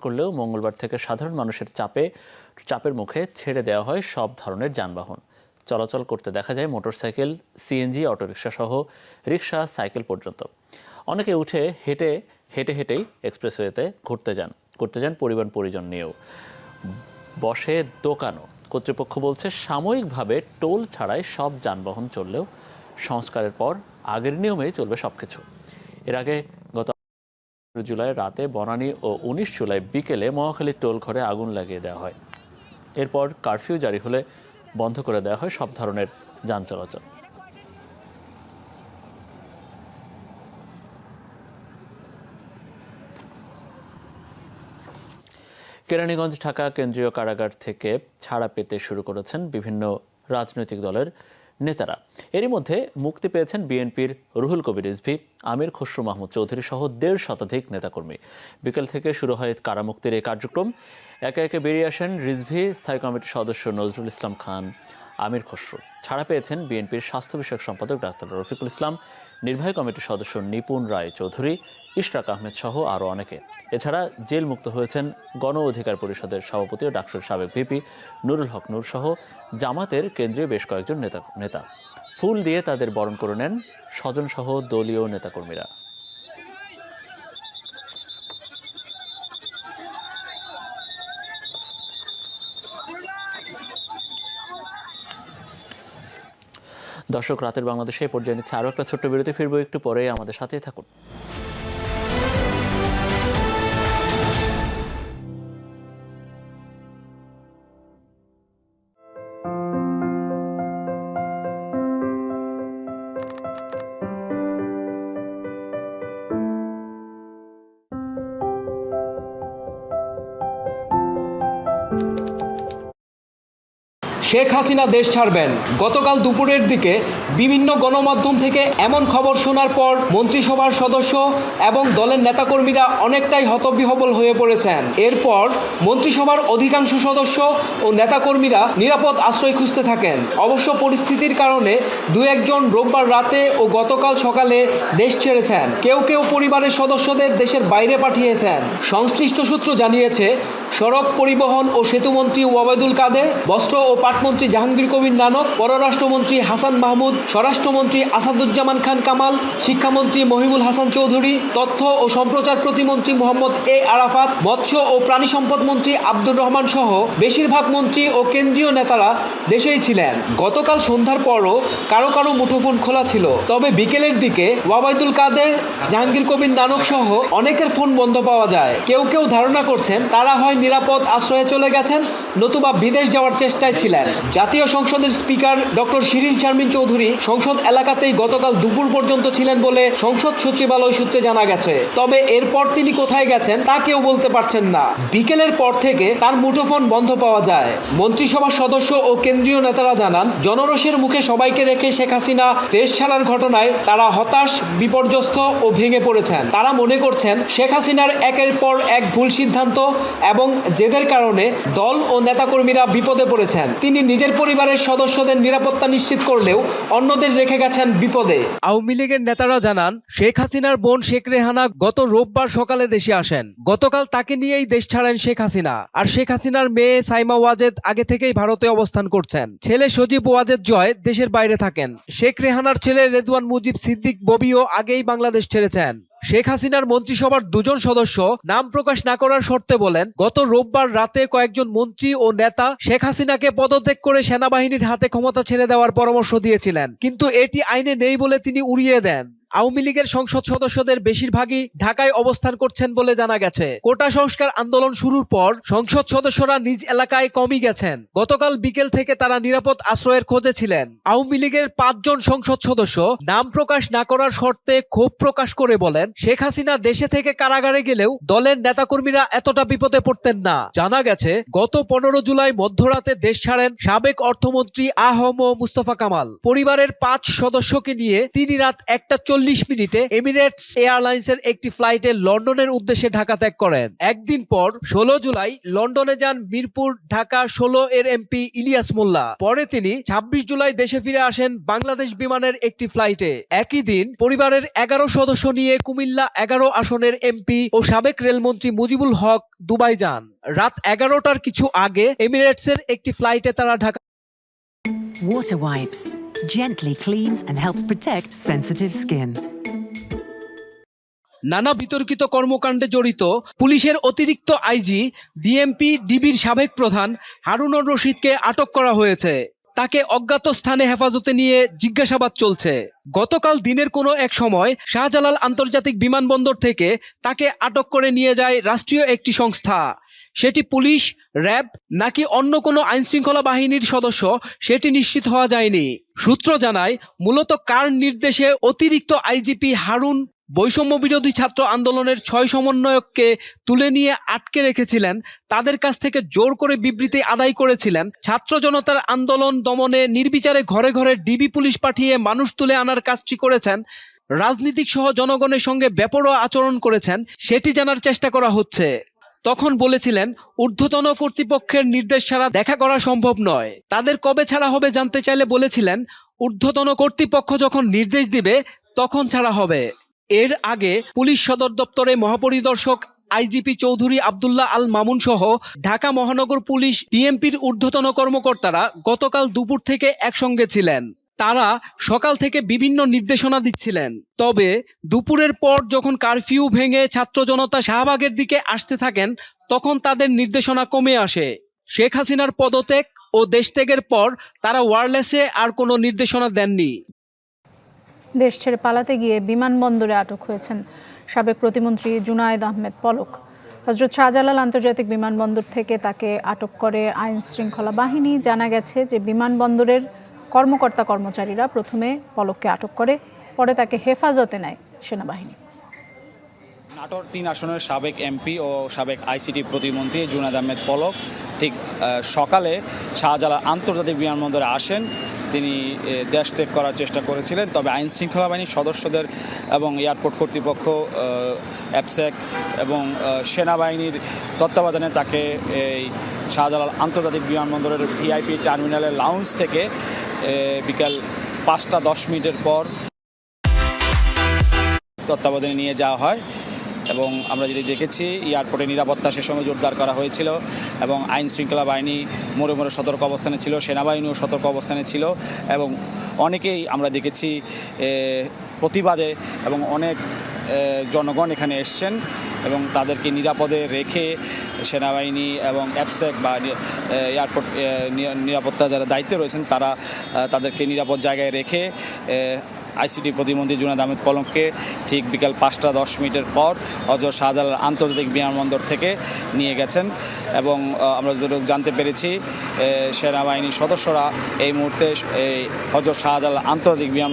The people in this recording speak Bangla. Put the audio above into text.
করলেও মঙ্গলবার থেকে সাধারণ মানুষের চাপের মুখে ছেড়ে দেওয়া হয় সব ধরনের যানবাহন। চলাচল করতে দেখা যায় মোটরসাইকেল, সিএনজি, অটোরিকশা সহ রিকশা, সাইকেল পর্যন্ত। অনেকে হেঁটে হেঁটেই এক্সপ্রেসওয়েতে করতে যান পরিজন নিয়েও। বসে দোকানও। কর্তৃপক্ষ বলছে সাময়িকভাবে টোল ছাড়াই সব যানবাহন চললেও সংস্কারের পর আগের নিয়মেই চলবে সবকিছু। এর আগে গত জুলাই রাতে বনানী ও 19 জুলাই বিকেলে মহাখালী টোল ঘরে আগুন লাগিয়ে দেওয়া হয়। এরপর কারফিউ জারি হলে বন্ধ করে দেওয়া হয় সব ধরনের যান চলাচল। কেরানীগঞ্জ ঢাকা কেন্দ্রীয় কারাগার থেকে ছাড়া পেতে শুরু করেছেন বিভিন্ন রাজনৈতিক দলের নেতারা। এরই মধ্যে মুক্তি পেয়েছেন বিএনপির রুহুল কবির রিজভী, আমির খসরু মাহমুদ চৌধুরী সহ 1.5 শতাধিক নেতাকর্মী। বিকেল থেকে শুরু হয় কারামুক্তির এই কার্যক্রম। একে একে বেরিয়ে আসেন রিজভী, স্থায়ী কমিটির সদস্য নজরুল ইসলাম খান, আমির খসরু। ছাড়া পেয়েছেন বিএনপির স্বাস্থ্য বিষয়ক সম্পাদক ডাক্তার রফিকুল ইসলাম, নির্বাহী কমিটির সদস্য নিপুণ রায় চৌধুরী, ইশরাক আহমেদ সহ আরও অনেকে। এছাড়া জেল মুক্ত হয়েছেন গণ অধিকার পরিষদের সভাপতি ও ডাকসুর সাবেক ভিপি নুরুল হক নূর সহ জামাতের কেন্দ্রীয় বেশ কয়েকজন নেতা। ফুল দিয়ে তাদের বরণ করে নেন স্বজন সহ দলীয় নেতাকর্মীরা। দর্শক, রাতের বাংলাদেশে পর্যায়ে নিচ্ছে আরও একটা ছোট্ট বিরতি। ফিরবো একটু পরে, আমাদের সাথেই থাকুন। শেখ হাসিনা দেশ ছাড়বেন। গতকাল দুপুরের দিকে বিভিন্ন গণমাধ্যম থেকে এমন খবর শোনার পর মন্ত্রিসভার সদস্য এবং দলের নেতাকর্মীরা অনেকটাই হতবিহ্বল হয়ে পড়েছেন। এরপর মন্ত্রিসভার অধিকাংশ সদস্য ও নেতাকর্মীরা নিরাপদ আশ্রয় খুঁজতে থাকেন। অবশ্য পরিস্থিতির কারণে দু একজন রোববার রাতে ও গতকাল সকালে দেশ ছেড়েছেন। কেউ পরিবারের সদস্যদের দেশের বাইরে পাঠিয়েছেন। সংশ্লিষ্ট সূত্র জানিয়েছে, সড়ক পরিবহন ও সেতুমন্ত্রী ওবায়দুল কাদের, বস্ত্র ও পাটমন্ত্রী জাহাঙ্গীর কবির নানক, পররাষ্ট্রমন্ত্রী হাসান মাহমুদ, স্বরাষ্ট্রমন্ত্রী আসাদুজ্জামান খান কামাল, শিক্ষামন্ত্রী মহিবুল হাসান চৌধুরী, তথ্য ও সম্প্রচার প্রতিমন্ত্রী মোহাম্মদ এ আরাফাত, মৎস্য ও প্রাণী সম্পদ মন্ত্রী আব্দুর রহমান সহ বেশিরভাগ মন্ত্রী ও কেন্দ্রীয় নেতারা দেশেই ছিলেন। গতকাল সন্ধ্যার পরও কারো মুঠোফোন খোলা ছিল। তবে বিকেলের দিকে ওবায়দুল কাদের, জাহাঙ্গীর কবির নানক সহ অনেকের ফোন বন্ধ পাওয়া যায়। কেউ ধারণা করছেন তারা হয় নিরাপদ আশ্রয়ে চলে গেছেন, নতুবা বিদেশ যাওয়ার চেষ্টায় ছিলেন। জাতীয় সংসদের স্পিকার ডক্টর শিরীন শারমিন চৌধুরী সংসদ এলাকাতেই গতকাল দুপুর পর্যন্ত ছিলেন বলে সংসদ সচিবালয় সূত্রে জানা গেছে। তবে এরপর তিনি কোথায় গেছেন তা কেউ বলতে পারছেন না। বিকেলের পর থেকে তার মুঠোফোন বন্ধ পাওয়া যায়। মন্ত্রিসভার সদস্য ও কেন্দ্রীয় নেতারা জানান, জনরোষের মুখে সবাইকে রেখে শেখ হাসিনা দেশ ছাড়ার ঘটনায় তারা হতাশ, বিপর্যস্ত ও ভেঙে পড়েছেন। তারা মনে করছেন শেখ হাসিনার একের পর এক ভুল সিদ্ধান্ত এবং জেদের কারণে দল ও নেতাকর্মীরা বিপদে পড়েছেন। তিনি নিজের পরিবারের সদস্যদের নিরাপত্তা নিশ্চিত করলেও অন্যদের রেখে গেছেন বিপদে। আওয়ামী লীগের নেতারা জানান, শেখ হাসিনার বোন শেখ রেহানা গত রোববার সকালে দেশে আসেন। গতকাল তাকে নিয়েই দেশ ছাড়েন শেখ হাসিনা। আর শেখ হাসিনার মেয়ে সাইমা ওয়াজেদ আগে থেকেই ভারতে অবস্থান করছেন। ছেলে সজীব ওয়াজেদ জয় দেশের বাইরে থাকেন। শেখ রেহানার ছেলে রেদওয়ান মুজিব সিদ্দিক ববিও আগেই বাংলাদেশ ছেড়েছেন। শেখ হাসিনার মন্ত্রিসভার দুজন সদস্য নাম প্রকাশ না করার শর্তে বলেন, গত রোববার রাতে কয়েকজন মন্ত্রী ও নেতা শেখ হাসিনাকে পদত্যাগ করে সেনাবাহিনীর হাতে ক্ষমতা ছেড়ে দেওয়ার পরামর্শ দিয়েছিলেন, কিন্তু এটি আইনে নেই বলে তিনি উড়িয়ে দেন। আওয়ামী লীগের সংসদ সদস্যদের বেশিরভাগই ঢাকায় অবস্থান করছেন বলে জানা গেছে। কোটা সংস্কার আন্দোলন শুরুর পর সংসদ সদস্যরা নিজ এলাকায় কমই গেছেন। গতকাল বিকেল থেকে তারা নিরাপদ আশ্রয়ের খোঁজে ছিলেন। আওয়ামী লীগের 5 জন সংসদ সদস্য নাম প্রকাশ না করার শর্তে ক্ষোভ প্রকাশ করে বলেন, শেখ হাসিনা দেশে থেকে কারাগারে গেলেও দলের নেতাকর্মীরা এতটা বিপদে পড়তেন না। জানা গেছে, গত 15 জুলাই মধ্যরাতে দেশ ছাড়েন সাবেক অর্থমন্ত্রী আ হ ম মুস্তফা কামাল। পরিবারের 5 সদস্যকে নিয়ে তিনি রাত 1টা 40 40 এমিরেটস এয়ারলাইন্সের একটি ফ্লাইটে লন্ডনের উদ্দেশ্যে ঢাকা ত্যাগ করেন। একদিন পর 16 জুলাই লন্ডনে যান মিরপুর ঢাকা 16 এর এমপি ইলিয়াস মোল্লা। পরে তিনি 26 জুলাই দেশে ফিরে আসেন বাংলাদেশ বিমানের একটি ফ্লাইটে। একই দিন পরিবারের 11 সদস্য নিয়ে কুমিল্লা 11 আসনের এমপি ও সাবেক রেলমন্ত্রী মুজিবুল হক দুবাই যান। রাত 11টার কিছু আগে এমিরেটসের একটি ফ্লাইটে তারা Dhaka. Water Wipes gently cleans and helps protect sensitive skin. নানা বিতর্কিত কর্মকাণ্ডে জড়িত পুলিশের অতিরিক্ত আইজি ডিএমপি ডিবির সাবেক প্রধান হারুনুর রশিদকে আটক করা হয়েছে। তাকে অজ্ঞাত স্থানে হেফাজতে নিয়ে জিজ্ঞাসাবাদ চলছে। গতকাল দিনের কোনো এক সময় শাহজালাল আন্তর্জাতিক বিমানবন্দর থেকে তাকে আটক করে নিয়ে যায় রাষ্ট্রীয় একটি সংস্থা। সেটি পুলিশ, র্যাব নাকি অন্য কোনো আইনশৃঙ্খলা বাহিনীর সদস্য সেটি নিশ্চিত হওয়া যায়নি। সূত্র জানায়, মূলত কার নির্দেশে অতিরিক্ত আইজিপি হারুন বৈষম্য বিরোধী ছাত্র আন্দোলনের 6 সমন্বয়ককে তুলে নিয়ে আটকে রেখেছিলেন, তাদের কাছ থেকে জোর করে বিবৃতি আদায় করেছিলেন, ছাত্র জনতার আন্দোলন দমনে নির্বিচারে ঘরে ঘরে ডিবি পুলিশ পাঠিয়ে মানুষ তুলে আনার কাজটি করেছেন, রাজনীতিক সহ জনগণের সঙ্গে বেপরোয়া আচরণ করেছেন, সেটি জানার চেষ্টা করা হচ্ছে। তখন বলেছিলেন, ঊর্ধ্বতন কর্তৃপক্ষের নির্দেশ ছাড়া দেখা করা সম্ভব নয়। তাদের কবে ছাড়া হবে জানতে চাইলে বলেছিলেন, ঊর্ধ্বতন কর্তৃপক্ষ যখন নির্দেশ দিবে তখন ছাড়া হবে। এর আগে পুলিশ সদর দপ্তরে মহাপরিদর্শক আইজিপি চৌধুরী আব্দুল্লাহ আল মামুন সহ ঢাকা মহানগর পুলিশ ডিএমপির ঊর্ধ্বতন কর্মকর্তারা গতকাল দুপুর থেকে একসঙ্গে ছিলেন। তারা সকাল থেকে বিভিন্ন নির্দেশনা দিচ্ছিলেন। তবে দুপুরের পর যখন কারফিউ ভেঙে ছাত্র জনতা শাহবাগের দিকে আসতে থাকেন, তখন তাদের নির্দেশনা কমে আসে। শেখ হাসিনার পদত্যাগ ও দেশত্যাগের পর তারা ওয়্যারলেসে আর কোনো নির্দেশনা দেননি। দেশ ছেড়ে পালাতে গিয়ে বিমানবন্দরে আটক হয়েছেন সাবেক প্রতিমন্ত্রী জুনায়েদ আহমেদ পলক। হযরত শাহজালাল আন্তর্জাতিক বিমানবন্দর থেকে তাকে আটক করে আইন শৃঙ্খলা বাহিনী। জানা গেছে যে বিমানবন্দরের কর্মকর্তা কর্মচারীরা প্রথমে পলককে আটক করে, পরে তাকে হেফাজতে নেয় সেনাবাহিনী। নাটোর 3 আসনের সাবেক এমপি ও সাবেক আইসিটি প্রতিমন্ত্রী জুনায়েদ আহমেদ পলক ঠিক সকালে শাহজালাল আন্তর্জাতিক বিমানবন্দরে আসেন। তিনি দেশ ত্যাগ করার চেষ্টা করেছিলেন, তবে আইন শৃঙ্খলা বাহিনীর সদস্যদের এবং এয়ারপোর্ট কর্তৃপক্ষ, অ্যাপসেক এবং সেনাবাহিনীর তত্ত্বাবধানে তাকে এই শাহজালাল আন্তর্জাতিক বিমানবন্দরের ভিআইপি টার্মিনালের লাউঞ্জ থেকে বিকাল 5টা 10 মিনিটের পর তত্ত্বাবধানে নিয়ে যাওয়া হয়। এবং আমরা যেটি দেখেছি, এয়ারপোর্টে নিরাপত্তা সে সময় জোরদার করা হয়েছিল এবং আইন শৃঙ্খলা বাহিনী মোড়ে মোড়ে সতর্ক অবস্থানে ছিল, সেনাবাহিনীও সতর্ক অবস্থানে ছিল এবং অনেকেই আমরা দেখেছি প্রতিবাদে এবং অনেক জনগণ এখানে এসছেন এবং তাদেরকে নিরাপদে রেখে সেনাবাহিনী এবং অ্যাপসেক বা এয়ারপোর্ট নিরাপত্তা যারা দায়িত্বে রয়েছেন তারা তাদেরকে নিরাপদ জায়গায় রেখে আইসিটি প্রতিমন্ত্রী জুনায়েদ আহমেদ পলককে ঠিক বিকাল 5টা 10 মিনিটের পর হযরত শাহজালাল আন্তর্জাতিক বিমানবন্দর থেকে নিয়ে গেছেন। এবং আমরা যতটুকু জানতে পেরেছি, সেনাবাহিনীর সদস্যরা এই মুহূর্তে এই হযরত শাহজালাল আন্তর্জাতিক বিমানবন্দর